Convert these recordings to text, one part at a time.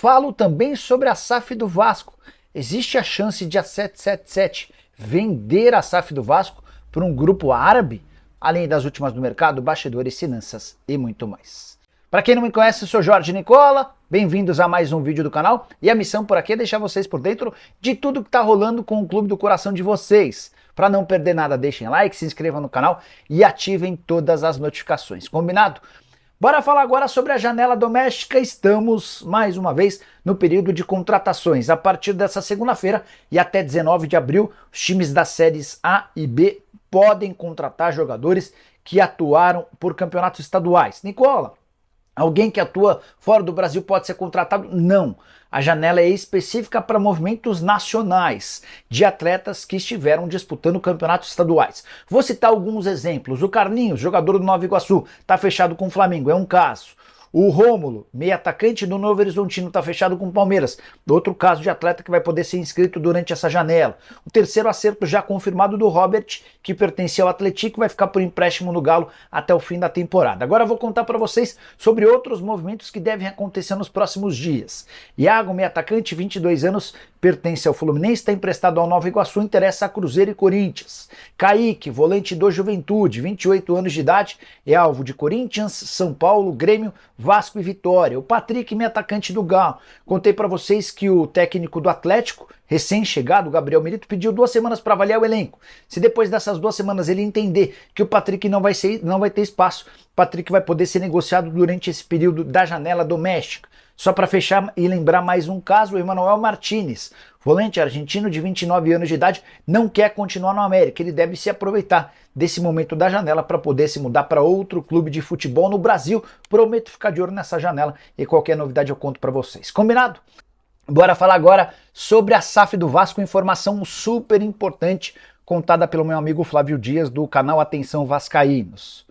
Falo também sobre a SAF do Vasco. Existe a chance de a 777 vender a SAF do Vasco para um grupo árabe? Além das últimas do mercado, bastidores, finanças e muito mais. Para quem não me conhece, eu sou Jorge Nicola, bem-vindos a mais um vídeo do canal, e a missão por aqui é deixar vocês por dentro de tudo que está rolando com o clube do coração de vocês. Para não perder nada, deixem like, se inscrevam no canal e ativem todas as notificações, combinado? Bora falar agora sobre a janela doméstica. Estamos, mais uma vez, no período de contratações. A partir dessa segunda-feira e até 19 de abril, os times das séries A e B podem contratar jogadores que atuaram por campeonatos estaduais. Nicola, alguém que atua fora do Brasil pode ser contratado? Não. A janela é específica para movimentos nacionais, de atletas que estiveram disputando campeonatos estaduais. Vou citar alguns exemplos. O Carlinhos, jogador do Nova Iguaçu, está fechado com o Flamengo, é um caso. O Rômulo, meio atacante do Novo Horizontino, está fechado com o Palmeiras. Outro caso de atleta que vai poder ser inscrito durante essa janela. O terceiro acerto já confirmado do Robert, que pertencia ao Atlético, vai ficar por empréstimo no Galo até o fim da temporada. Agora eu vou contar para vocês sobre outros movimentos que devem acontecer nos próximos dias. Iago, meio atacante, 22 anos, pertence ao Fluminense, está emprestado ao Nova Iguaçu, interessa a Cruzeiro e Corinthians. Kaique, volante do Juventude, 28 anos de idade, é alvo de Corinthians, São Paulo, Grêmio, Vasco e Vitória. O Patrick, meio atacante do Galo. Contei para vocês que o técnico do Atlético, recém-chegado, Gabriel Milito, pediu 2 semanas para avaliar o elenco. Se depois dessas 2 semanas ele entender que o Patrick não vai ter espaço, o Patrick vai poder ser negociado durante esse período da janela doméstica. Só para fechar e lembrar mais um caso, o Emmanuel Martinez, volante argentino de 29 anos de idade, não quer continuar no América. Ele deve se aproveitar desse momento da janela para poder se mudar para outro clube de futebol no Brasil. Prometo ficar de olho nessa janela e qualquer novidade eu conto para vocês. Combinado? Bora falar agora sobre a SAF do Vasco, informação super importante contada pelo meu amigo Flávio Dias do canal Atenção Vascaínos.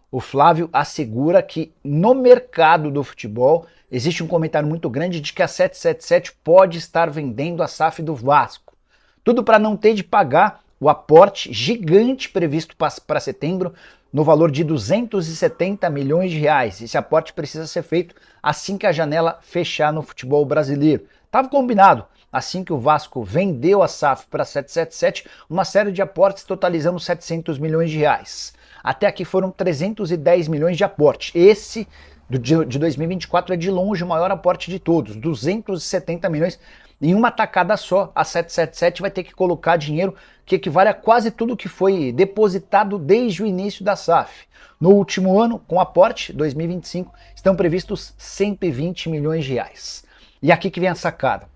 O Flávio assegura que no mercado do futebol existe um comentário muito grande de que a 777 pode estar vendendo a SAF do Vasco. Tudo para não ter de pagar o aporte gigante previsto para setembro no valor de 270 milhões de reais. Esse aporte precisa ser feito assim que a janela fechar no futebol brasileiro. Estava combinado, assim que o Vasco vendeu a SAF para a 777, uma série de aportes totalizando 700 milhões de reais. Até aqui foram 310 milhões de aporte. Esse de 2024 é de longe o maior aporte de todos, 270 milhões em uma tacada só. A 777 vai ter que colocar dinheiro que equivale a quase tudo que foi depositado desde o início da SAF. No último ano, com aporte, 2025, estão previstos 120 milhões de reais. E aqui que vem a sacada.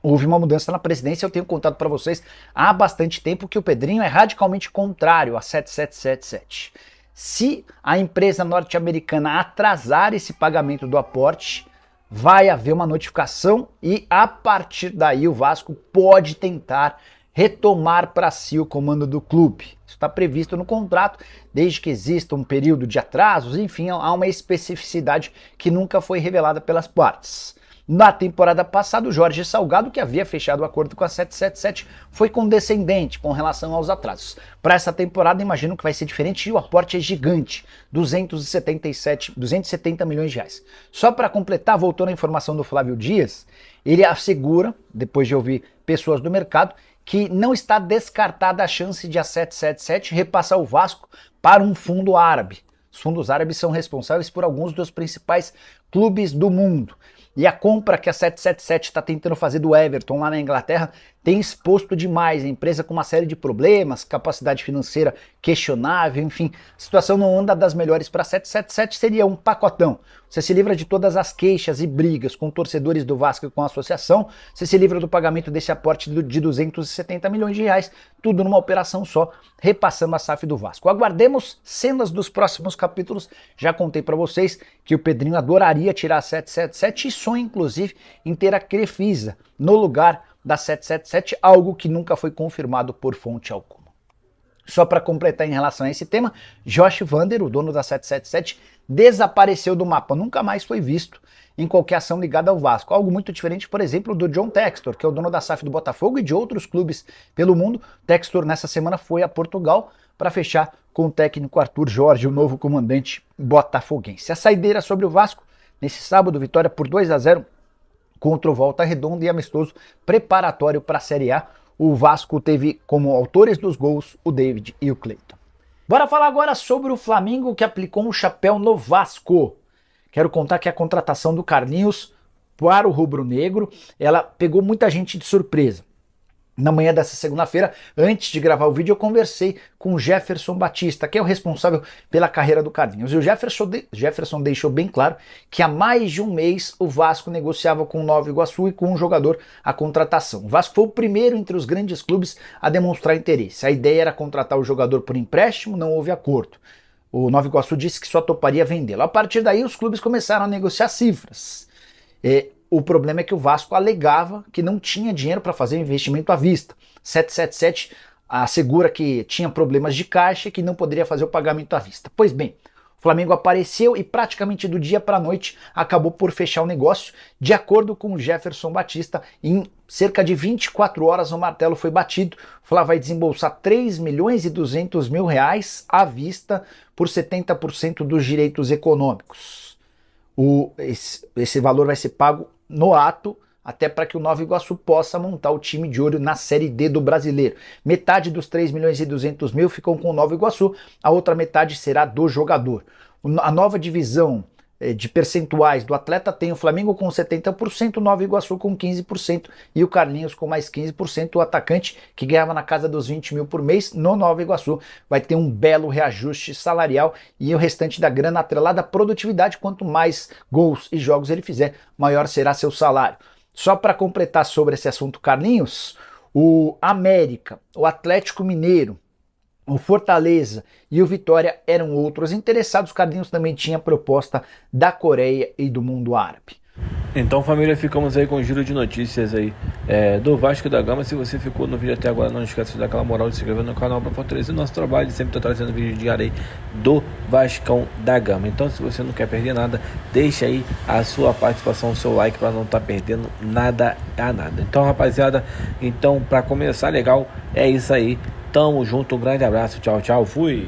Houve uma mudança na presidência, eu tenho contado para vocês há bastante tempo que o Pedrinho é radicalmente contrário a 7777. Se a empresa norte-americana atrasar esse pagamento do aporte, vai haver uma notificação e a partir daí o Vasco pode tentar retomar para si o comando do clube. Isso está previsto no contrato, desde que exista um período de atrasos, enfim, há uma especificidade que nunca foi revelada pelas partes. Na temporada passada, o Jorge Salgado, que havia fechado o acordo com a 777, foi condescendente com relação aos atrasos. Para essa temporada, imagino que vai ser diferente e o aporte é gigante, 270 milhões de reais. Só para completar, voltando à informação do Flávio Dias, ele assegura, depois de ouvir pessoas do mercado, que não está descartada a chance de a 777 repassar o Vasco para um fundo árabe. Os fundos árabes são responsáveis por alguns dos principais clubes do mundo. E a compra que a 777 está tentando fazer do Everton lá na Inglaterra tem exposto demais a empresa com uma série de problemas, capacidade financeira questionável, enfim, a situação não anda das melhores para a 777, seria um pacotão. Você se livra de todas as queixas e brigas com torcedores do Vasco e com a associação, você se livra do pagamento desse aporte de 270 milhões de reais, tudo numa operação só, repassando a SAF do Vasco. Aguardemos cenas dos próximos capítulos, já contei para vocês que o Pedrinho adoraria tirar a 777 e sonha inclusive em ter a Crefisa no lugar da 777, algo que nunca foi confirmado por fonte alguma. Só para completar em relação a esse tema, Josh Vander, o dono da 777, desapareceu do mapa, nunca mais foi visto em qualquer ação ligada ao Vasco. Algo muito diferente, por exemplo, do John Textor, que é o dono da SAF do Botafogo e de outros clubes pelo mundo. Textor nessa semana foi a Portugal para fechar com o técnico Arthur Jorge, o novo comandante botafoguense. A saideira sobre o Vasco, nesse sábado, vitória por 2-0 contra o Volta Redonda e amistoso preparatório para a Série A. O Vasco teve como autores dos gols o David e o Cleiton. Bora falar agora sobre o Flamengo, que aplicou um chapéu no Vasco. Quero contar que a contratação do Carlinhos para o rubro-negro, ela pegou muita gente de surpresa. Na manhã dessa segunda-feira, antes de gravar o vídeo, eu conversei com o Jefferson Batista, que é o responsável pela carreira do Carlinhos. E o Jefferson deixou bem claro que há mais de um mês o Vasco negociava com o Nova Iguaçu e com um jogador a contratação. O Vasco foi o primeiro entre os grandes clubes a demonstrar interesse. A ideia era contratar o jogador por empréstimo, não houve acordo. O Nova Iguaçu disse que só toparia vendê-lo. A partir daí, os clubes começaram a negociar cifras. O problema é que o Vasco alegava que não tinha dinheiro para fazer investimento à vista. 777 assegura que tinha problemas de caixa e que não poderia fazer o pagamento à vista. Pois bem, o Flamengo apareceu e praticamente do dia para a noite acabou por fechar o negócio. De acordo com o Jefferson Batista, em cerca de 24 horas o martelo foi batido. O Flá vai desembolsar 3 milhões e 200 mil reais à vista por 70% dos direitos econômicos. Esse valor vai ser pago no ato, até para que o Nova Iguaçu possa montar o time de olho na Série D do Brasileiro. Metade dos 3 milhões e 200 mil ficam com o Nova Iguaçu, a outra metade será do jogador. A nova divisão de percentuais do atleta tem o Flamengo com 70%, o Nova Iguaçu com 15% e o Carlinhos com mais 15%. O atacante, que ganhava na casa dos 20 mil por mês, no Nova Iguaçu vai ter um belo reajuste salarial e o restante da grana atrelada à produtividade. Quanto mais gols e jogos ele fizer, maior será seu salário. Só para completar sobre esse assunto Carlinhos, o América, o Atlético Mineiro, o Fortaleza e o Vitória eram outros interessados. O Carlinhos também tinha proposta da Coreia e do mundo árabe. Então, família, ficamos aí com um giro de notícias aí do Vasco da Gama. Se você ficou no vídeo até agora, não esqueça de dar aquela moral de se inscrever no canal para fortalecer o nosso trabalho. Sempre estou trazendo vídeo diário aí do Vascão da Gama. Então, se você não quer perder nada, deixa aí a sua participação, o seu like para não estar perdendo nada a nada. Então, rapaziada, para começar legal, é isso aí. Tamo junto, um grande abraço, tchau, tchau, fui!